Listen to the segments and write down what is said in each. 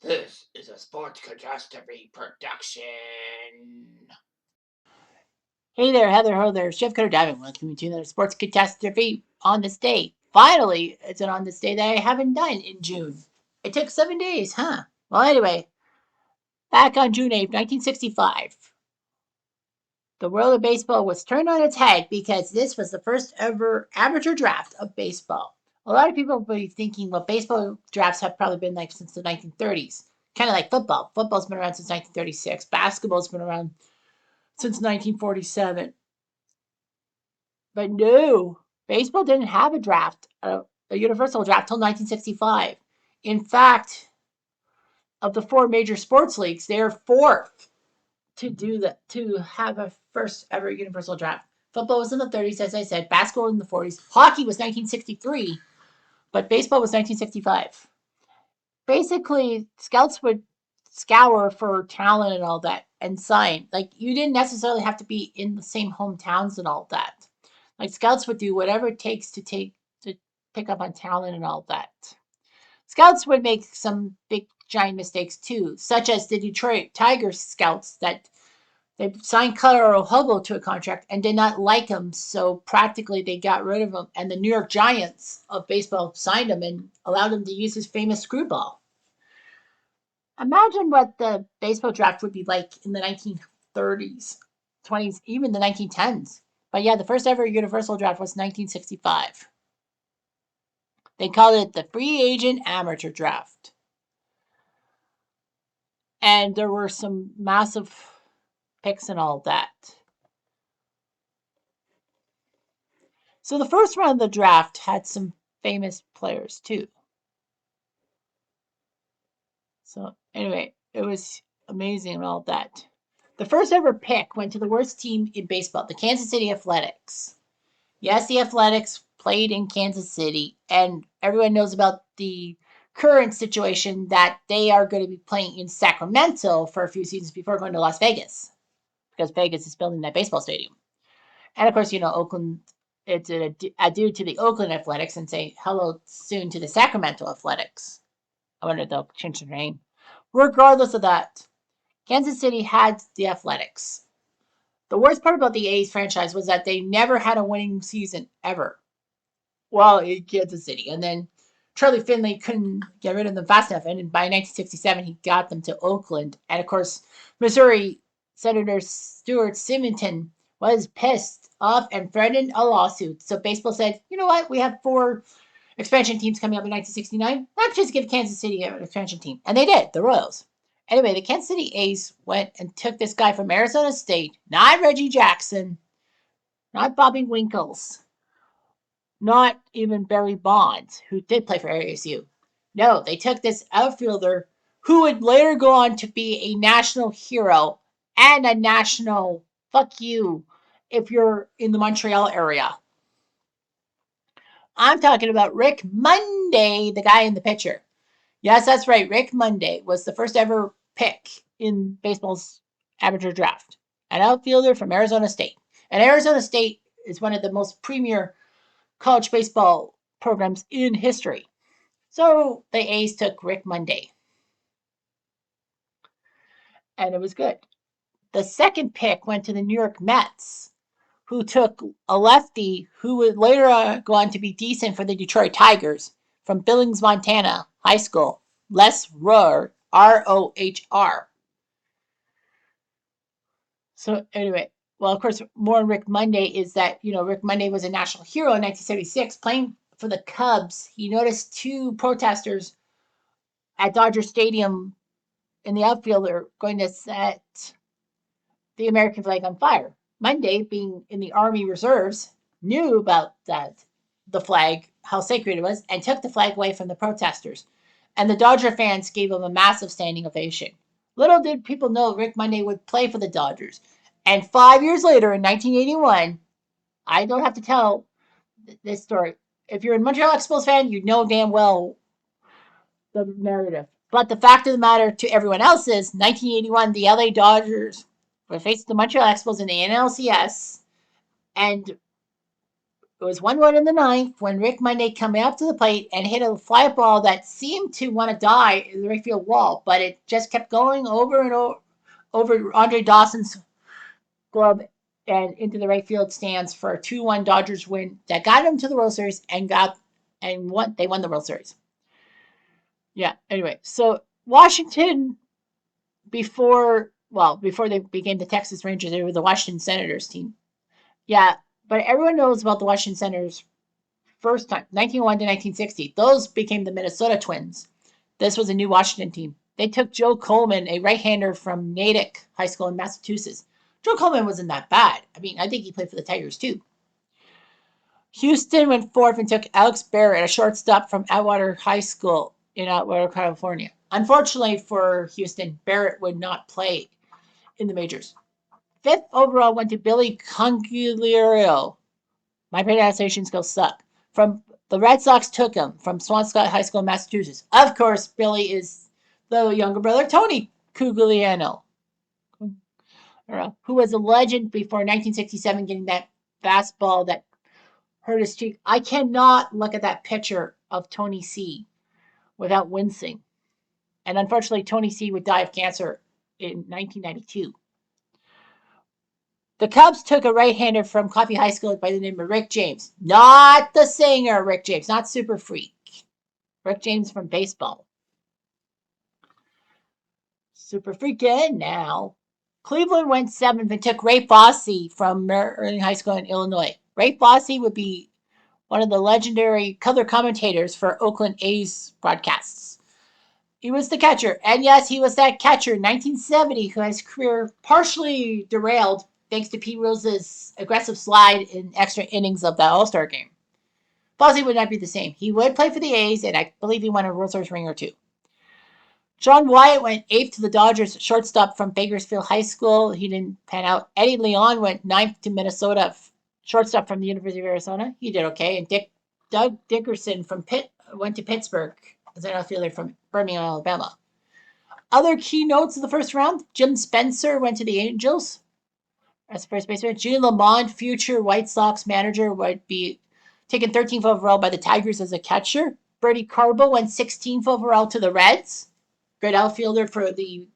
This is a Sports Catastrophe production. Hey there, Heather, ho there, Chef Cutter Diving. Welcome to another Sports Catastrophe on this day. Finally, it's an on this day that I haven't done in June. It took 7 days, huh? Well, anyway, back on June 8th, 1965, the world of baseball was turned on its head because this was the first ever amateur draft of baseball. A lot of people will be thinking, well, baseball drafts have probably been like since the 1930s, kind of like football. Football's been around since 1936. Basketball's been around since 1947. But no, baseball didn't have a draft, a universal draft, till 1965. In fact, of the four major sports leagues, they are fourth to have a first ever universal draft. Football was in the 30s, as I said. Basketball in the 40s. Hockey was 1963, but baseball was 1965. Basically, scouts would scour for talent and all that and sign. Like, you didn't necessarily have to be in the same hometowns and all that. Like, scouts would do whatever it takes to pick up on talent and all that. Scouts would make some big giant mistakes too, such as the Detroit Tigers scouts that they signed Colorado Hobo to a contract and did not like him, so practically they got rid of him. And the New York Giants of baseball signed him and allowed him to use his famous screwball. Imagine what the baseball draft would be like in the 1930s, 20s, even the 1910s. But yeah, the first ever universal draft was 1965. They called it the free agent amateur draft. And there were some massive picks and all that. So the first round of the draft had some famous players too. So anyway, it was amazing and all that. The first ever pick went to the worst team in baseball, the Kansas City Athletics. Yes, the Athletics played in Kansas City, and everyone knows about the current situation that they are going to be playing in Sacramento for a few seasons before going to Las Vegas, because Vegas is building that baseball stadium. And of course, Oakland, it's a adieu to the Oakland Athletics and say hello soon to the Sacramento Athletics. I wonder if they'll change their name. Regardless of that, Kansas City had the Athletics. The worst part about the A's franchise was that they never had a winning season ever. Well, in Kansas City. And then Charlie Finley couldn't get rid of them fast enough. And by 1967, he got them to Oakland. And of course, Missouri Senator Stuart Symington was pissed off and threatened a lawsuit. So baseball said, you know what? We have four expansion teams coming up in 1969. Let's just give Kansas City an expansion team. And they did, the Royals. Anyway, the Kansas City A's went and took this guy from Arizona State, not Reggie Jackson, not Bobby Winkles, not even Barry Bonds, who did play for ASU. No, they took this outfielder who would later go on to be a national hero and a national fuck you if you're in the Montreal area. I'm talking about Rick Monday, the guy in the picture. Yes, that's right. Rick Monday was the first ever pick in baseball's amateur draft, an outfielder from Arizona State. And Arizona State is one of the most premier college baseball programs in history. So the A's took Rick Monday, and it was good. The second pick went to the New York Mets, who took a lefty who would later go on to be decent for the Detroit Tigers from Billings, Montana High School, Les Rohr, Rohr. So anyway, well, of course, more on Rick Monday is that, Rick Monday was a national hero in 1976 playing for the Cubs. He noticed two protesters at Dodger Stadium in the outfield are going to set the American flag on fire. Monday, being in the Army Reserves, knew about the flag, how sacred it was, and took the flag away from the protesters. And the Dodger fans gave him a massive standing ovation. Little did people know Rick Monday would play for the Dodgers. And 5 years later, in 1981, I don't have to tell this story. If you're a Montreal Expos fan, you know damn well the narrative. But the fact of the matter to everyone else is 1981, the LA Dodgers were facing the Montreal Expos in the NLCS, and was 1-1 in the ninth when Rick Monday coming up to the plate and hit a fly ball that seemed to want to die in the right field wall, but it just kept going over and over Andre Dawson's glove and into the right field stands for a 2-1 Dodgers win that got them to the World Series they won the World Series. Yeah, anyway, so Washington before they became the Texas Rangers, they were the Washington Senators team. Yeah, but everyone knows about the Washington Senators first time, 1901 to 1960. Those became the Minnesota Twins. This was a new Washington team. They took Joe Coleman, a right-hander from Natick High School in Massachusetts. Joe Coleman wasn't that bad. I mean, I think he played for the Tigers too. Houston went fourth and took Alex Barrett, a shortstop from Atwater High School in Atwater, California. Unfortunately for Houston, Barrett would not play in the majors. Fifth overall went to Billy Congugliero. My pronunciation skills suck. From the Red Sox took him from Swampscott High School in Massachusetts. Of course, Billy is the younger brother, Tony Cugliano, who was a legend before 1967, getting that fastball that hurt his cheek. I cannot look at that picture of Tony C without wincing. And unfortunately, Tony C would die of cancer in 1992. The Cubs took a right-hander from Coffee High School by the name of Rick James. Not the singer Rick James, not Super Freak. Rick James from baseball. Super Freakin' now. Cleveland went seventh and took Ray Fosse from Merritt High School in Illinois. Ray Fosse would be one of the legendary color commentators for Oakland A's broadcasts. He was the catcher. And yes, he was that catcher in 1970 who had his career partially derailed thanks to Pete Rose's aggressive slide in extra innings of the All-Star game. Fosse would not be the same. He would play for the A's, and I believe he won a World Series ring or two. John Wyatt went eighth to the Dodgers, shortstop from Bakersfield High School. He didn't pan out. Eddie Leon went ninth to Minnesota, shortstop from the University of Arizona. He did okay. And Doug Dickerson went to Pittsburgh as an outfielder from Birmingham, Alabama. Other key notes of the first round: Jim Spencer went to the Angels as first baseman. Gene Lamond, future White Sox manager, would be taken 13th overall by the Tigers as a catcher. Bertie Carbo went 16th overall to the Reds. Great outfielder for the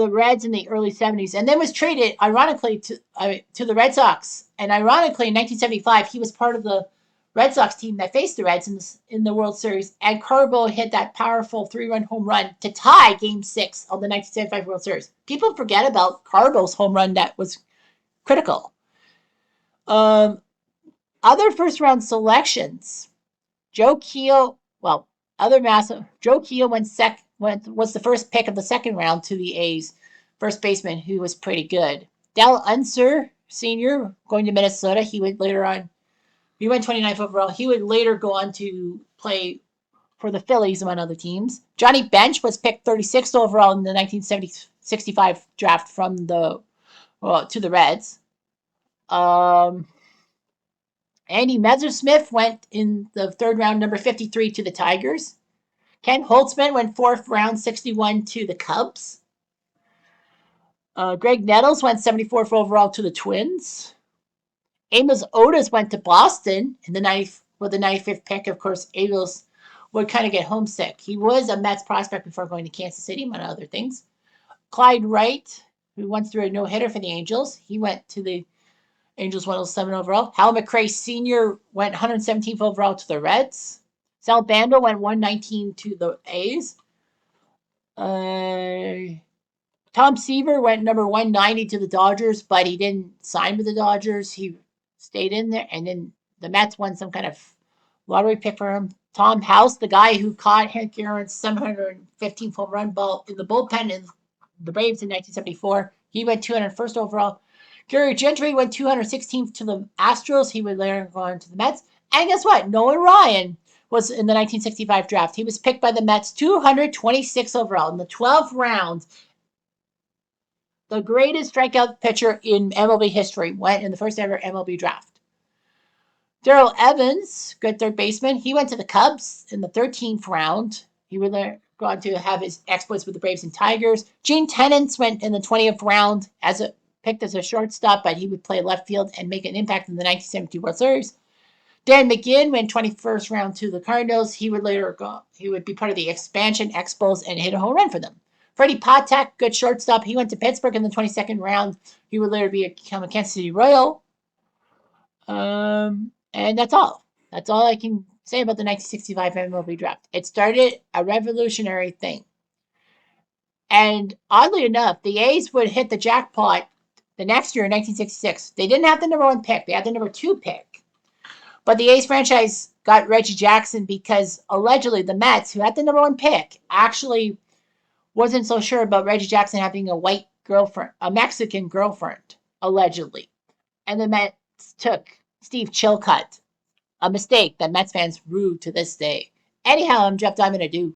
Reds in the early 70s, and then was traded, ironically, to the Red Sox. And ironically, in 1975, he was part of the Red Sox team that faced the Reds in the World Series, and Carbo hit that powerful 3-run home run to tie Game 6 of the 1975 World Series. People forget about Carbo's home run that was critical. Other first-round selections. Joe Keel was the first pick of the second round to the A's, first baseman, who was pretty good. Dal Unser, Sr., going to Minnesota. He went 29th overall. He would later go on to play for the Phillies, among other teams. Johnny Bench was picked 36th overall in the 1965 draft to the Reds. Andy Messersmith went in the third round, number 53, to the Tigers. Ken Holtzman went fourth round, 61, to the Cubs. Greg Nettles went 74th overall to the Twins. Amos Otis went to Boston in the 95th pick. Of course, Amos would kind of get homesick. He was a Mets prospect before going to Kansas City, among other things. Clyde Wright, who once threw a no-hitter for the Angels, he went to the Angels 107 overall. Hal McRae Sr. went 117th overall to the Reds. Sal Bando went 119 to the A's. Tom Seaver went number 190 to the Dodgers, but he didn't sign with the Dodgers. He stayed in there, and then the Mets won some kind of lottery pick for him. Tom House, the guy who caught Hank Aaron's 715th home run ball in the bullpen in the Braves in 1974, he went 201st overall. Gary Gentry went 216th to the Astros. He would later go on to the Mets. And guess what? Nolan Ryan was in the 1965 draft. He was picked by the Mets 226 overall in the 12th round. The greatest strikeout pitcher in MLB history went in the first ever MLB draft. Darrell Evans, good third baseman, he went to the Cubs in the 13th round. He would go on to have his exploits with the Braves and Tigers. Gene Tennant went in the 20th round as a picked as a shortstop, but he would play left field and make an impact in the 1970 World Series. Dan McGinn went 21st round to the Cardinals. He would later go. He would be part of the expansion Expos and hit a home run for them. Freddie Patek, good shortstop. He went to Pittsburgh in the 22nd round. He would later become a Kansas City Royal. And that's all. That's all I can say about the 1965 MLB draft. It started a revolutionary thing. And oddly enough, the A's would hit the jackpot the next year in 1966. They didn't have the number 1 pick. They had the number 2 pick. But the A's franchise got Reggie Jackson because allegedly the Mets, who had the number 1 pick, actually wasn't so sure about Reggie Jackson having a white girlfriend, a Mexican girlfriend, allegedly. And the Mets took Steve Chilcutt, a mistake that Mets fans rue to this day. Anyhow, I'm Jeff Diamond. I do.